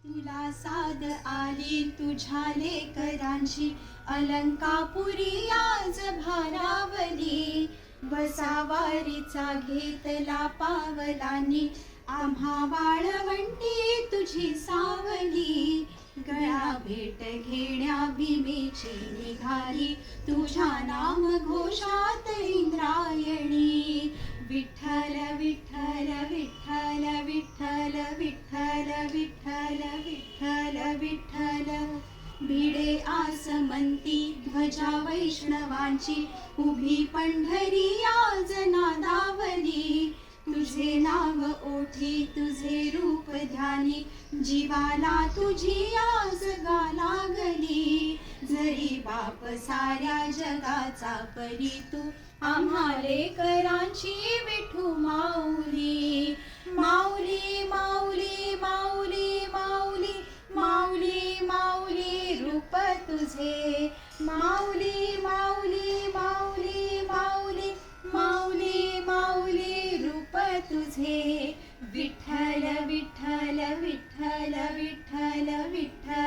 तुला साद आली तुझ्या लेकरांची, अलंकापुरी आज भारावली. बसावारीचा घेतला पावलांनी, आम्हा वाळवंटी तुझी सावली. गळा भेट घेण्या भीमेची निघाली, तुझ्या नाम घोषात इंद्रायणी. विठ्ठल विठ्ठल विठ्ठल विठ्ठल विठ्ठल विठ्ठल विठ्ठल विठ्ठल. भिडे आसमंती ध्वजा वैष्णवांची, उभी पंढरी आज नादावली. तुझे नाव ओठी तुझे रूप ध्यानी, जीवाला तुझी आज गा लागली. जरी बाप साऱ्या जगाचा परी तू, आम्हा लेकरांची विठू माऊली. माऊली माऊली माऊली माऊली माऊली माऊली रूप तुझे. माऊली माऊली माऊली माऊली माऊली माऊली रूप तुझे. विठ्ठल विठ्ठल विठ्ठल विठ्ठल विठ्ठल